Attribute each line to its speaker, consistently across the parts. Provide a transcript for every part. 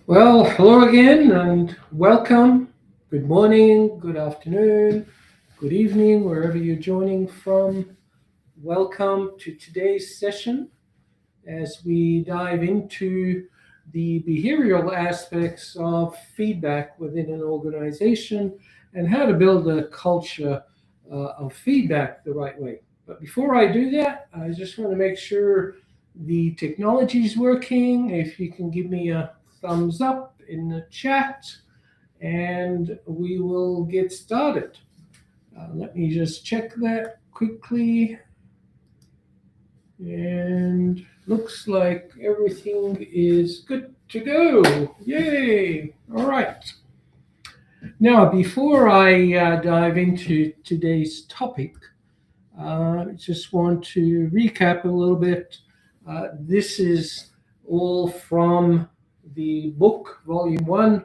Speaker 1: Well, hello again and welcome. Good morning, good afternoon, good evening, wherever you're joining from. Welcome to today's session as we dive into the behavioral aspects of feedback within an organization and how to build a culture of feedback the right way. But before I do that, I just want to make sure the technology is working. If you can give me a thumbs up in the chat, and we will get started. Let me just check that quickly. And looks like everything is good to go. Yay! All right. Now, before I dive into today's topic, I just want to recap a little bit. This is all from the book, Volume 1,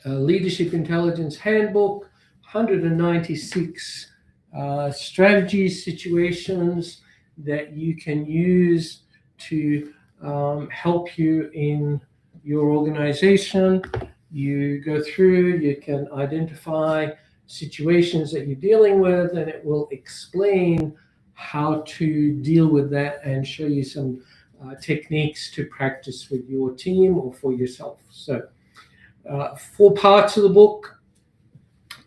Speaker 1: Leadership Intelligence Handbook, 196 strategies, situations that you can use to help you in your organization. You go through, you can identify situations that you're dealing with, and it will explain how to deal with that and show you some techniques to practice with your team or for yourself. So, four parts of the book.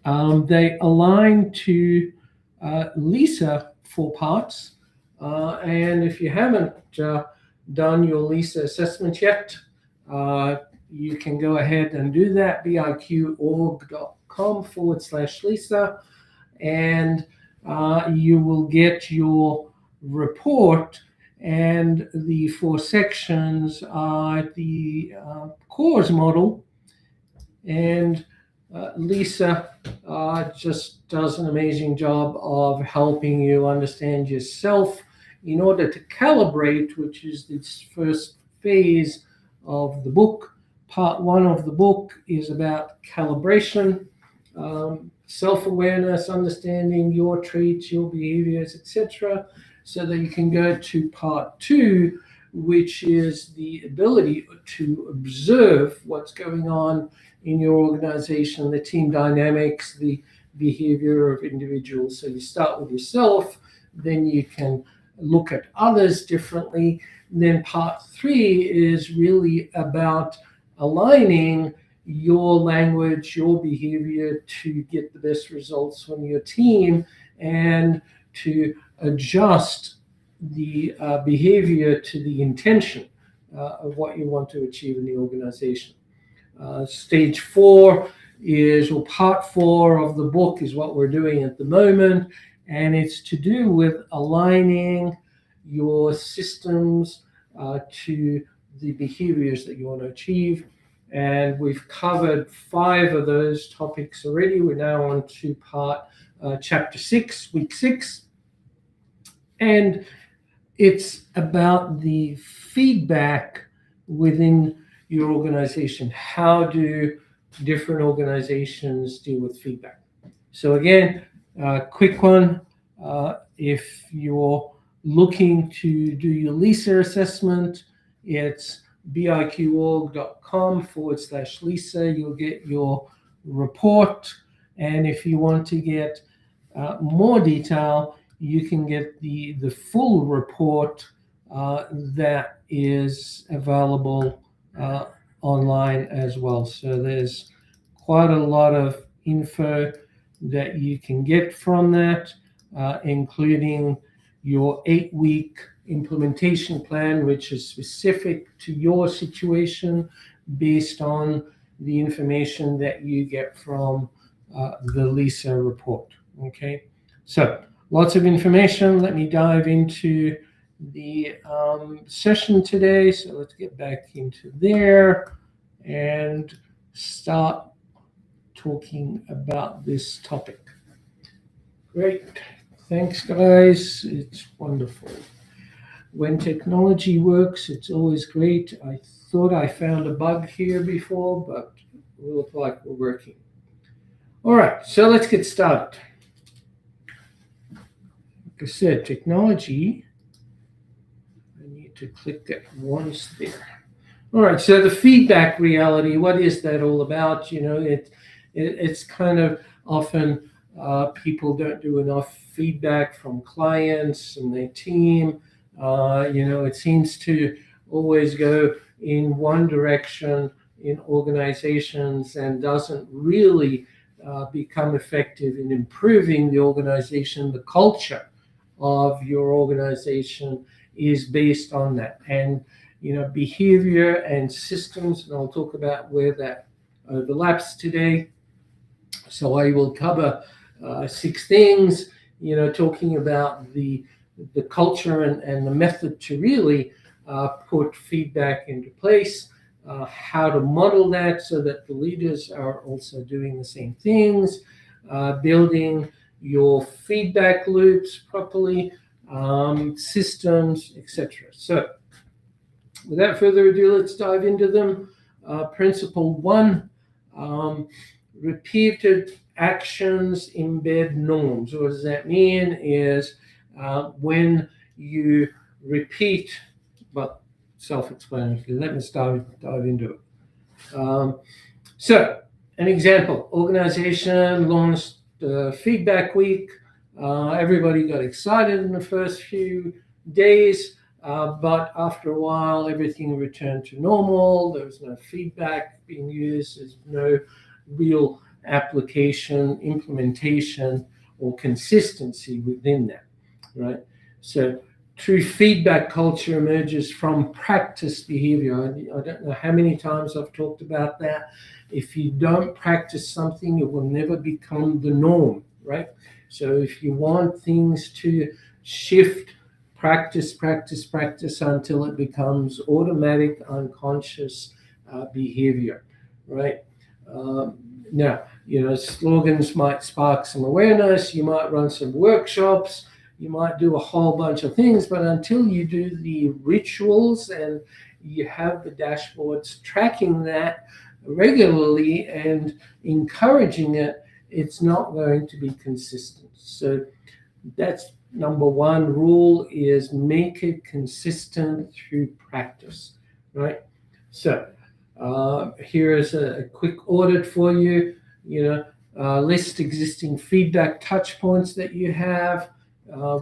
Speaker 1: They align to LISA four parts. And if you haven't done your LISA assessment yet, you can go ahead and do that, biqorg.com/LISA, and you will get your report. And the four sections are the cores model. And Lisa just does an amazing job of helping you understand yourself in order to calibrate, which is this first phase of the book. Part one of the book is about calibration, self-awareness, understanding your traits, your behaviors, etc., so that you can go to part two, which is the ability to observe what's going on in your organization, the team dynamics, the behavior of individuals. So you start with yourself, then you can look at others differently. And then part three is really about aligning your language, your behavior to get the best results from your team and to adjust the behavior to the intention of what you want to achieve in the organization. Stage four is, or part four of the book is what we're doing at the moment, and it's to do with aligning your systems to the behaviors that you want to achieve. And we've covered 5 of those topics already. We're now on to chapter 6, week 6. And it's about the feedback within your organization. How do different organizations deal with feedback? So again, quick one. If you're looking to do your LISA assessment, it's biqorg.com/LISA. You'll get your report. And if you want to get more detail, you can get the full report that is available online as well. So there's quite a lot of info that you can get from that, including your 8-week implementation plan, which is specific to your situation based on the information that you get from the LISA report. Okay, so lots of information. Let me dive into the session today. So let's get back into there and start talking about this topic. Great. Thanks, guys. It's wonderful. When technology works, it's always great. I thought I found a bug here before, but it looks like we're working. All right, so let's get started. Like I said, technology, I need to click that once there. All right, so the feedback reality, what is that all about? It's kind of often people don't do enough feedback from clients and their team. It seems to always go in one direction in organizations and doesn't really become effective in improving the organization. The culture of your organization is based on that. And behavior and systems, and I'll talk about where that overlaps today. So I will cover 6 things, talking about the culture and the method to really put feedback into place, how to model that so that the leaders are also doing the same things, building your feedback loops properly, systems, etc. So without further ado, let's dive into them. Principle 1, repeated actions embed norms. What does that mean? Is when you repeat, but self-explanatory. Let me dive into it. So, an example: organization launched feedback week. Everybody got excited in the first few days. But after a while, everything returned to normal. There was no feedback being used. There's no real application, implementation, or consistency within that, right? So true feedback culture emerges from practice behavior. I don't know how many times I've talked about that. If you don't practice something, it will never become the norm, right? So if you want things to shift, practice until it becomes automatic, unconscious behavior, right? Now, slogans might spark some awareness. You might run some workshops. You might do a whole bunch of things, but until you do the rituals and you have the dashboards tracking that regularly and encouraging it, it's not going to be consistent. So that's number 1 rule, is make it consistent through practice, right? So here is a quick audit for you. List existing feedback touch points that you have,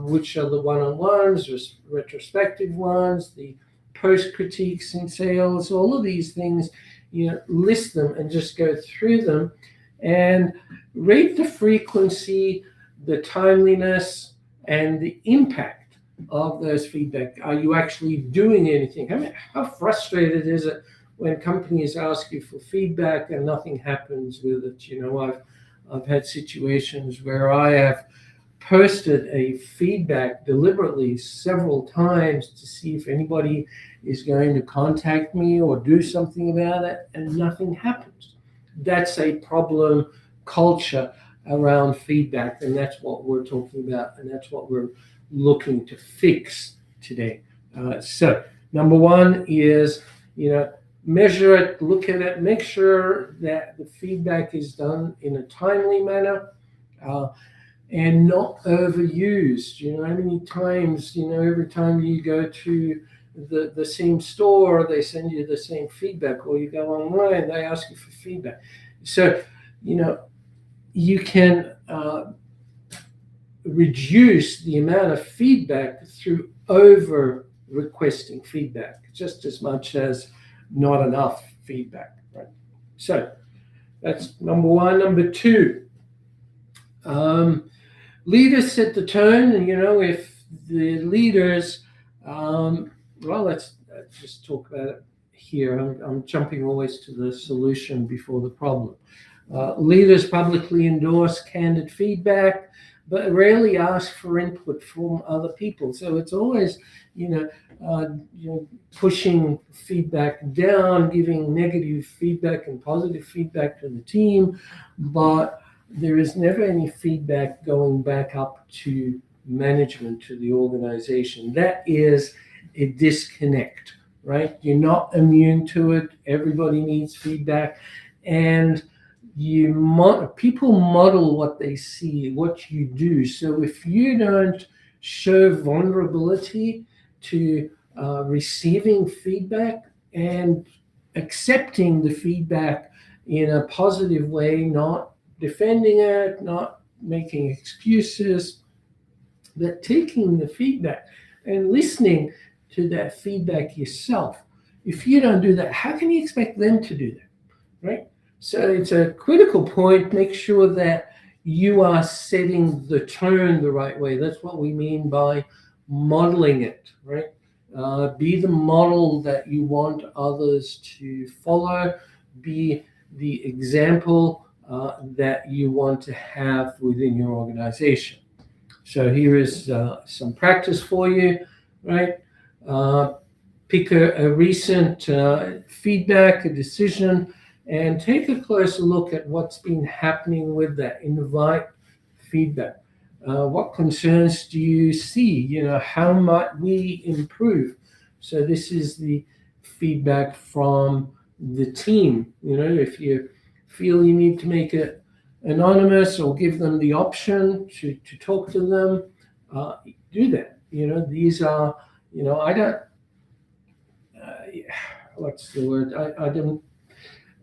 Speaker 1: which are the one-on-ones, retrospective ones, the post critiques in sales, all of these things. List them and just go through them and rate the frequency, the timeliness, and the impact of those feedback. Are you actually doing anything? How frustrated is it when companies ask you for feedback and nothing happens with it? I've had situations where I have posted a feedback deliberately several times to see if anybody is going to contact me or do something about it, and nothing happens. That's a problem culture around feedback, and that's what we're talking about, and that's what we're looking to fix today. So number 1 is, measure it, look at it, make sure that the feedback is done in a timely manner and not overused. How many times, every time you go to the same store, they send you the same feedback, or you go online, they ask you for feedback. So, you can reduce the amount of feedback through over requesting feedback, just as much as not enough feedback, right? So that's number 1. Number 2, leaders set the tone, and if the leaders, let's just talk about it here. I'm jumping always to the solution before the problem. Leaders publicly endorse candid feedback, but rarely ask for input from other people. So it's always, pushing feedback down, giving negative feedback and positive feedback to the team, but there is never any feedback going back up to management, to the organization. That is a disconnect, right? You're not immune to it. Everybody needs feedback, and people model what they see, what you do. So if you don't show vulnerability to receiving feedback and accepting the feedback in a positive way, not defending it, not making excuses, but taking the feedback and listening to that feedback yourself. If you don't do that, how can you expect them to do that, right? So it's a critical point. Make sure that you are setting the tone the right way. That's what we mean by modeling it, right? Be the model that you want others to follow. Be the example that you want to have within your organization. So here is some practice for you, right? Pick a recent feedback, a decision, and take a closer look at what's been happening with that. Invite feedback. What concerns do you see? How might we improve? So this is the feedback from the team. If you feel you need to make it anonymous or give them the option to talk to them, do that. These are, I don't, what's the word? I don't,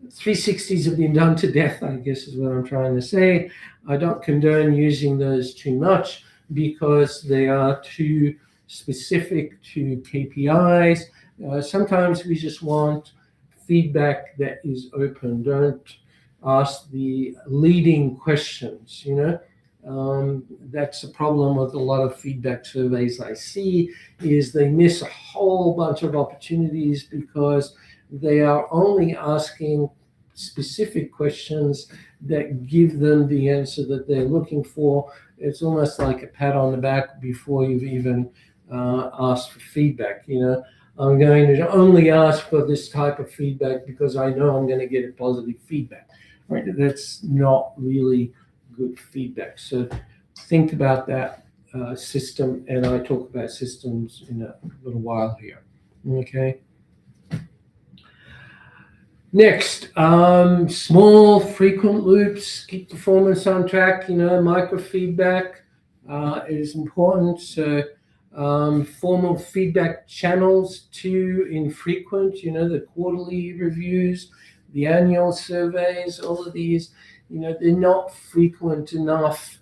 Speaker 1: 360s have been done to death, I guess is what I'm trying to say. I don't condone using those too much because they are too specific to KPIs. Sometimes we just want feedback that is open. Don't ask the leading questions. That's a problem with a lot of feedback surveys I see, is they miss a whole bunch of opportunities because they are only asking specific questions that give them the answer that they're looking for. It's almost like a pat on the back before you've even asked for feedback. I'm going to only ask for this type of feedback because I know I'm going to get a positive feedback. Right? That's not really good feedback. So think about that system, and I talk about systems in a little while here. Okay. Next, small, frequent loops, keep performance on track. Micro feedback is important. So formal feedback channels too, infrequent, the quarterly reviews, the annual surveys, all of these, they're not frequent enough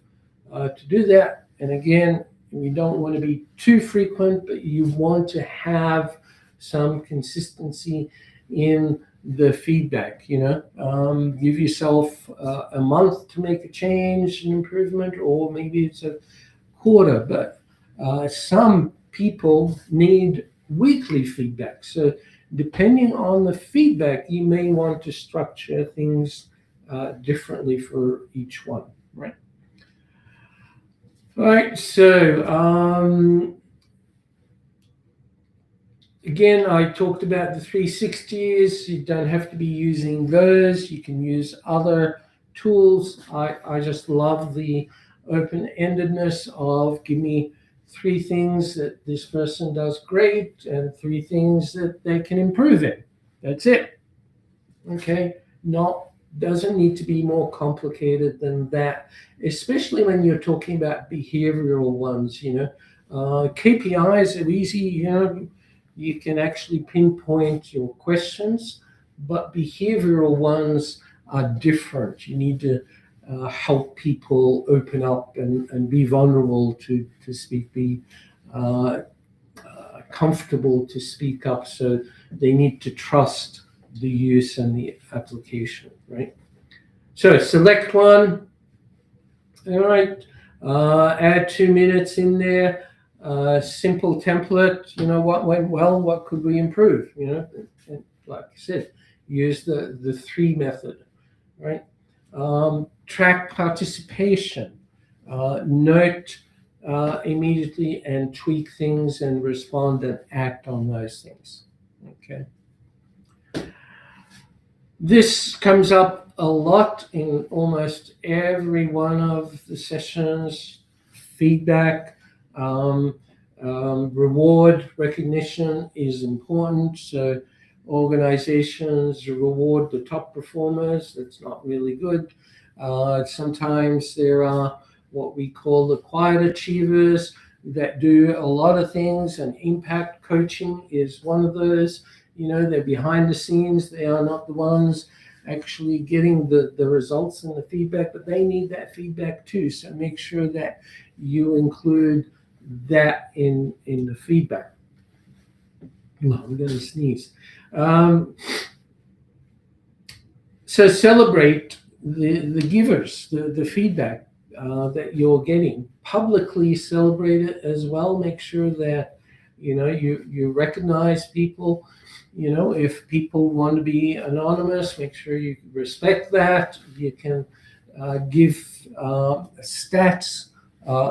Speaker 1: to do that. And again, we don't want to be too frequent, but you want to have some consistency in the feedback. Give yourself a month to make a change, an improvement, or maybe it's a quarter. But some people need weekly feedback. So depending on the feedback, you may want to structure things differently for each one, right? All right, so again, I talked about the 360s. You don't have to be using those. You can use other tools. I just love the open-endedness of give me 3 things that this person does great and 3 things that they can improve in. That's it. Okay? Doesn't need to be more complicated than that, especially when you're talking about behavioral ones. KPIs are easy. You can actually pinpoint your questions, but behavioral ones are different. You need to help people open up and be vulnerable to speak, be comfortable to speak up. So they need to trust the use and the application, right? So select one. All right. Add 2 minutes in there. Simple template. What went well? What could we improve? And like I said, use the 3 method, right? Track participation. Note immediately and tweak things and respond and act on those things. Okay. This comes up a lot in almost every one of the sessions. Feedback, reward, recognition is important. So organizations reward the top performers. That's not really good. Sometimes there are what we call the quiet achievers that do a lot of things, and impact coaching is one of those. they're behind the scenes. They are not the ones actually getting the results and the feedback, but they need that feedback too. So make sure that you include that in the feedback. Oh, I'm going to sneeze. So celebrate the givers, the feedback that you're getting. Publicly celebrate it as well. Make sure that you recognize people. If people want to be anonymous, make sure you respect that. You can give stats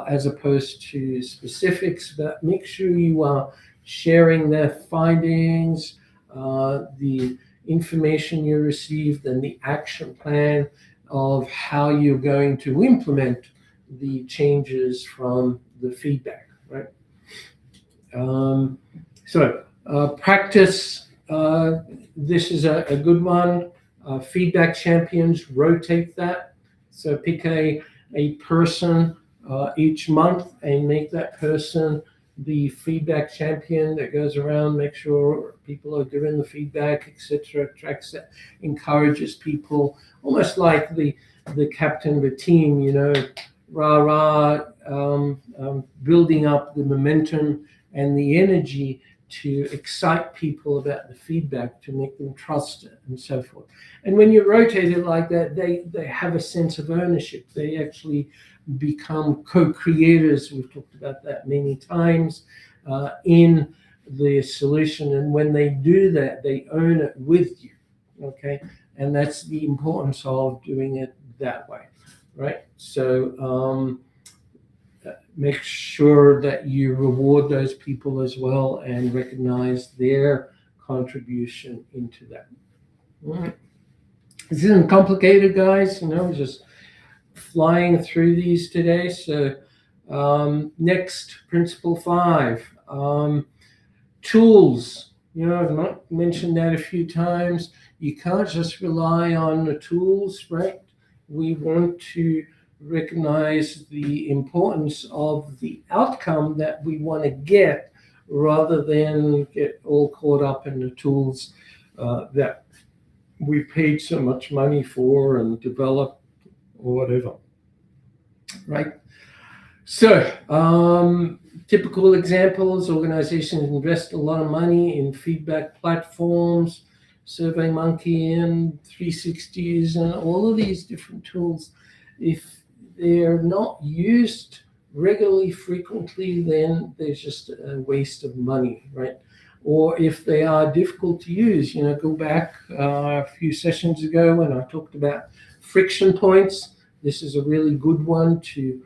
Speaker 1: as opposed to specifics, but make sure you are sharing their findings, the information you received, and the action plan of how you're going to implement the changes from the feedback, right? Practice. This is a good one. Feedback champions, rotate that. So pick a person each month and make that person the feedback champion that goes around, make sure people are giving the feedback, etc. Tracks that, encourages people, almost like the captain of the team, building up the momentum and the energy to excite people about the feedback, to make them trust it and so forth. And when you rotate it like that, they have a sense of ownership. They actually become co-creators. We've talked about that many times in the solution. And when they do that, they own it with you, okay? And that's the importance of doing it that way, right? So make sure that you reward those people as well and recognize their contribution into that. All right. This isn't complicated, guys. Just flying through these today. So next, principle 5, tools. I've not mentioned that a few times. You can't just rely on the tools, right? We want to recognize the importance of the outcome that we want to get, rather than get all caught up in the tools that we paid so much money for and developed or whatever, right? So typical examples: organizations invest a lot of money in feedback platforms, SurveyMonkey and 360s and all of these different tools. If they're not used regularly, frequently, then there's just a waste of money, right? Or if they are difficult to use, go back a few sessions ago when I talked about friction points. This is a really good one to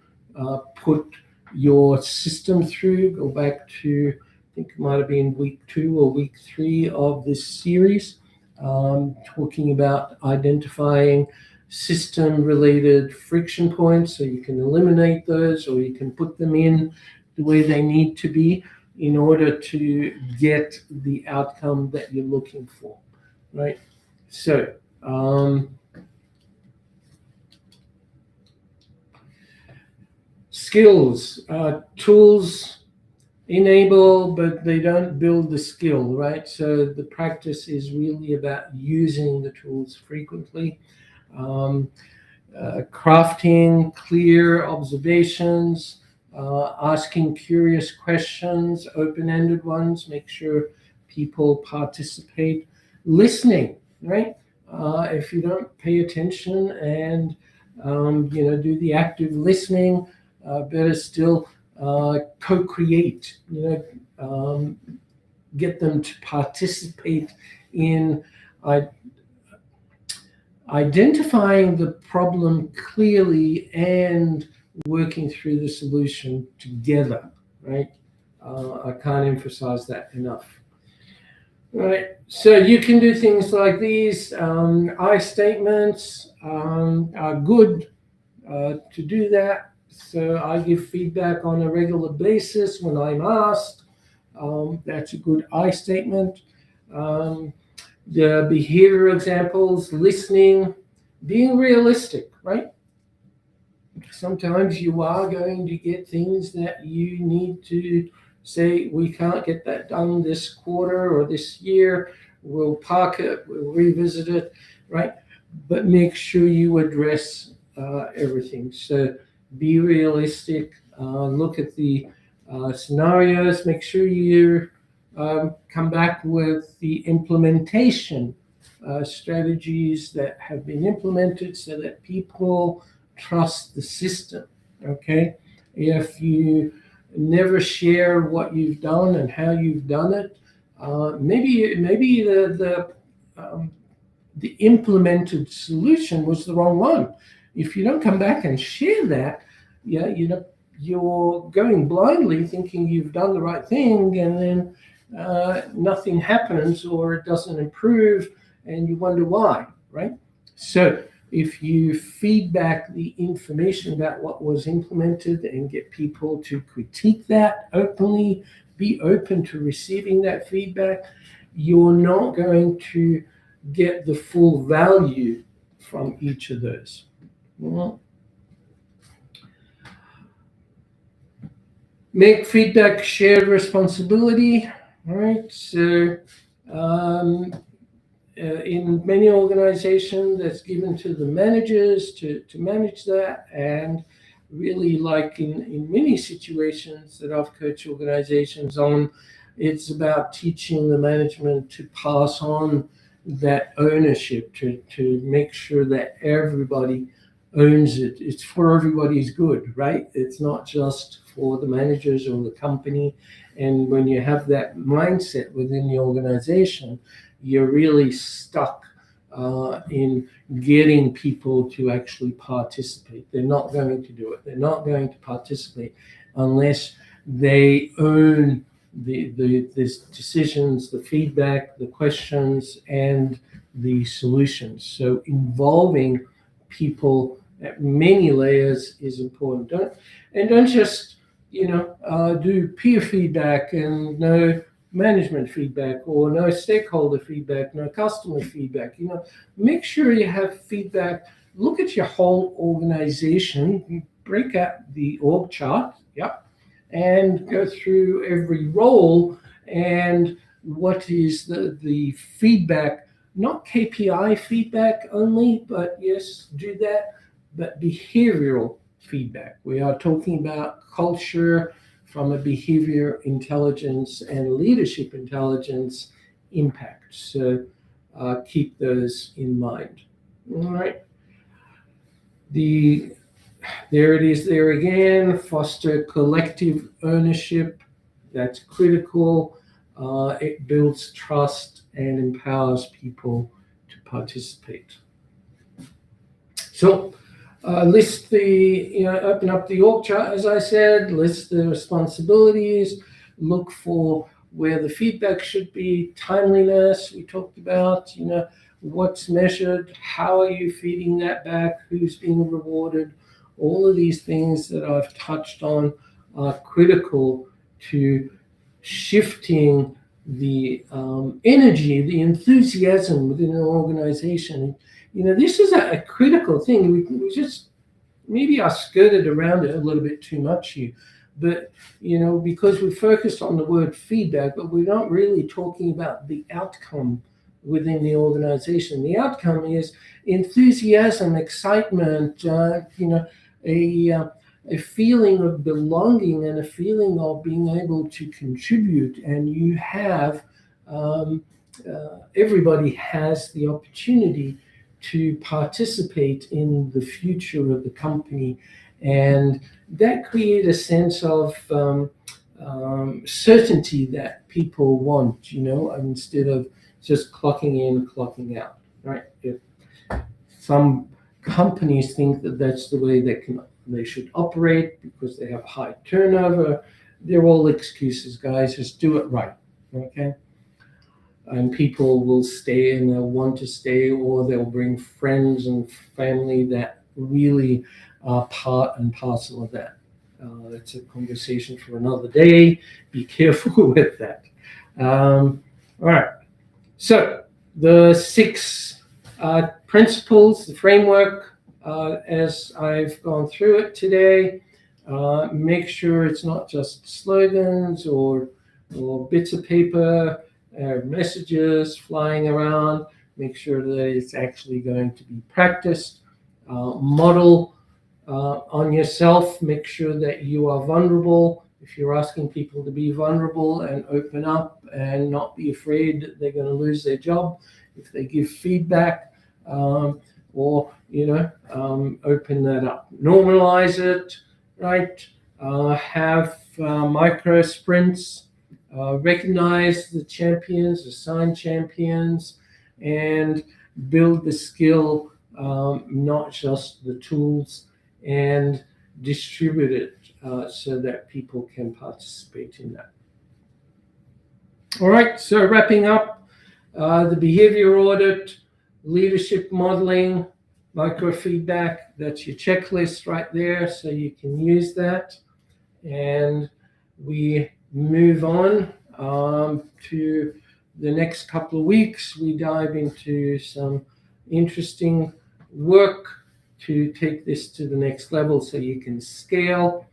Speaker 1: put your system through. Go back to, I think it might have been week 2 or week 3 of this series, talking about identifying system-related friction points, so you can eliminate those, or you can put them in the way they need to be in order to get the outcome that you're looking for, right? So skills, tools enable, but they don't build the skill, right? So the practice is really about using the tools frequently. Crafting clear observations, asking curious questions, open-ended ones, make sure people participate. Listening, right? If you don't pay attention and do the active listening, better still co-create, get them to participate in identifying the problem clearly and working through the solution together, right? I can't emphasize that enough. Right, so you can do things like these. I statements are good to do that. So I give feedback on a regular basis when I'm asked. That's a good I statement. The behavior examples: listening, being realistic, right? Sometimes you are going to get things that you need to say, we can't get that done this quarter or this year. we'll park it, we'll revisit it, right? But make sure you address everything. So be realistic, look at the scenarios, make sure you come back with the implementation strategies that have been implemented so that people trust the system. Okay, if you never share what you've done and how you've done it, maybe the implemented solution was the wrong one. If you don't come back and share that, yeah, you're going blindly thinking you've done the right thing, and then nothing happens or it doesn't improve, and you wonder why, right? So if you feedback the information about what was implemented and get people to critique that openly, be open to receiving that feedback, you're not going to get the full value from each of those. Well, make feedback shared responsibility. All right. So in many organizations, that's given to the managers to manage that. And really, like in many situations that I've coached organizations on, it's about teaching the management to pass on that ownership, to make sure that everybody owns it. It's for everybody's good, right? It's not just for the managers or the company. And when you have that mindset within the organization, you're really stuck in getting people to actually participate. They're not going to do it. They're not going to participate unless they own the decisions, the feedback, the questions, and the solutions. So involving people at many layers is important. Don't just do peer feedback and no management feedback, or no stakeholder feedback, no customer feedback. Make sure you have feedback. Look at your whole organization, break out the org chart, and go through every role and what is the feedback, not KPI feedback only, but yes, do that, but behavioral feedback. We are talking about culture from a behavior intelligence and leadership intelligence impact. So keep those in mind. All right. There it is there again, foster collective ownership. That's critical. It builds trust and empowers people to participate. So list open up the org chart, as I said, list the responsibilities, look for where the feedback should be, timeliness, we talked about, what's measured, how are you feeding that back, who's being rewarded. All of these things that I've touched on are critical to shifting the energy, the enthusiasm within an organization. This is a critical thing. We just maybe I skirted around it a little bit too much here, but because we focused on the word feedback, but we're not really talking about the outcome within the organization. The outcome is enthusiasm, excitement, a feeling of belonging and a feeling of being able to contribute. And you have, everybody has the opportunity to participate in the future of the company. And that creates a sense of certainty that people want, instead of just clocking in, clocking out, right? If some companies think that that's the way they should operate because they have high turnover, they're all excuses, guys. Just do it right, okay? And people will stay and they'll want to stay, or they'll bring friends and family that really are part and parcel of that. That's a conversation for another day. Be careful with that. All right. So the 6 principles, the framework, as I've gone through it today, make sure it's not just slogans or bits of paper. messages flying around. Make sure that it's actually going to be practiced. Model on yourself. Make sure that you are vulnerable. If you're asking people to be vulnerable and open up and not be afraid that they're going to lose their job if they give feedback, or open that up. Normalize it, right? Have micro sprints. Recognize the champions, assign champions, and build the skill, not just the tools, and distribute it so that people can participate in that. All right, so wrapping up, the behavior audit, leadership modeling, microfeedback, that's your checklist right there, so you can use that. And we move on to the next couple of weeks. We dive into some interesting work to take this to the next level so you can scale.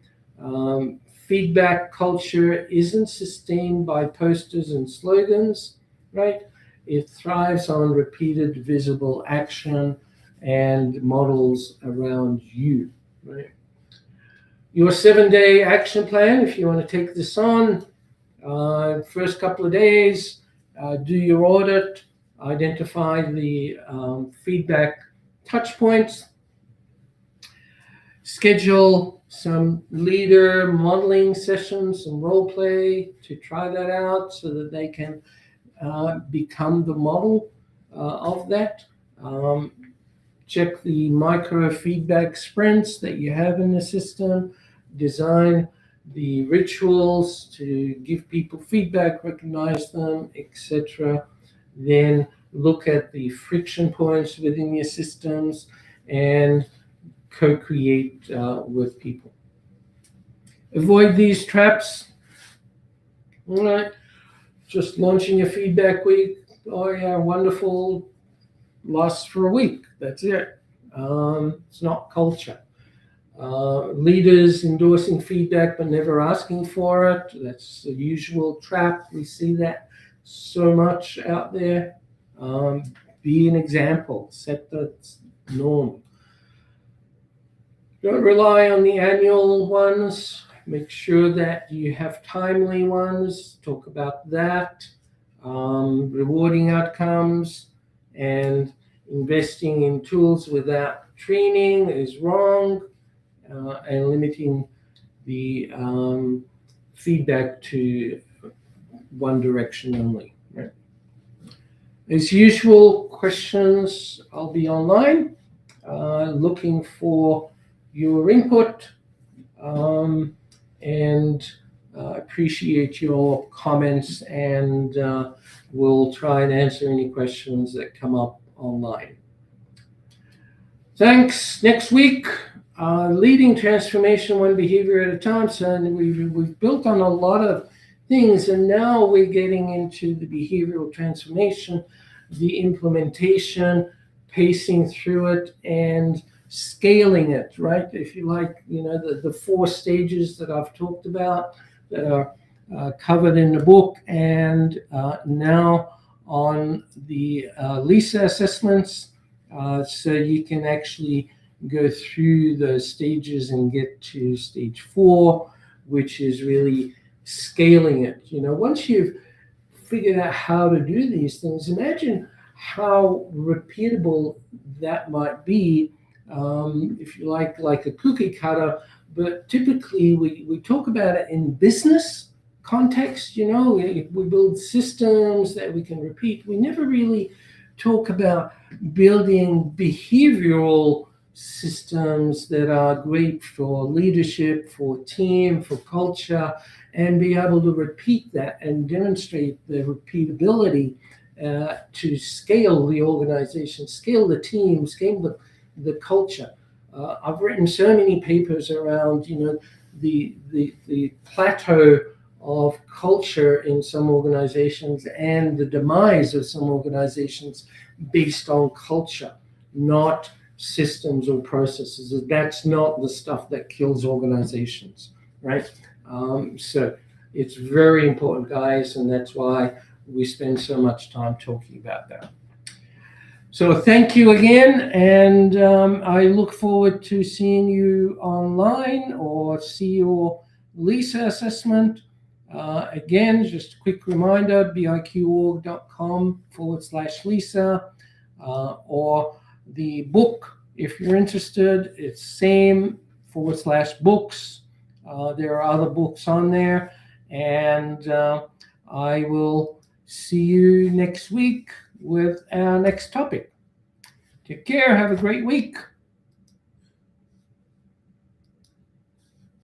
Speaker 1: Feedback culture isn't sustained by posters and slogans, right? It thrives on repeated visible action and models around you, right? Your 7-day action plan, if you want to take this on, first couple of days, do your audit, identify the feedback touch points, schedule some leader modeling sessions, some role play to try that out so that they can become the model of that. Check the micro feedback sprints that you have in the system, design the rituals to give people feedback, recognize them, etc. Then look at the friction points within your systems and co-create with people. Avoid these traps. All right, just launching a feedback week. Oh yeah, wonderful. Lasts for a week. That's it. It's not culture. Leaders endorsing feedback but never asking for it. That's the usual trap. We see that so much out there. Be an example. Set the norm. Don't rely on the annual ones. Make sure that you have timely ones. Talk about that. Rewarding outcomes and investing in tools without training is wrong, and limiting the feedback to one direction only. Right? As usual, questions, I'll be online looking for your input, and appreciate your comments, and we'll try and answer any questions that come up online. Thanks. Next week, leading transformation one behavior at a time. So we've built on a lot of things, and now we're getting into the behavioral transformation, the implementation, pacing through it, and scaling it, right? If you like, the 4 stages that I've talked about that are covered in the book, and now on the LISA assessments, so you can actually go through those stages and get to stage 4, which is really scaling it. Once you've figured out how to do these things, imagine how repeatable that might be, if you like a cookie cutter. But typically we talk about it in business context. We build systems that we can repeat. We never really talk about building behavioral systems that are great for leadership, for team, for culture, and be able to repeat that and demonstrate the repeatability to scale the organization, scale the team, scale the culture. I've written so many papers around, the plateau of culture in some organizations and the demise of some organizations based on culture, not systems or processes. That's not the stuff that kills organizations, right? So it's very important, guys, and that's why we spend so much time talking about that. So thank you again, and I look forward to seeing you online or see your LISA assessment. Again, just a quick reminder, biqorg.com/LISA, or the book, if you're interested, it's same/books. There are other books on there, and I will see you next week with our next topic. Take care. Have a great week.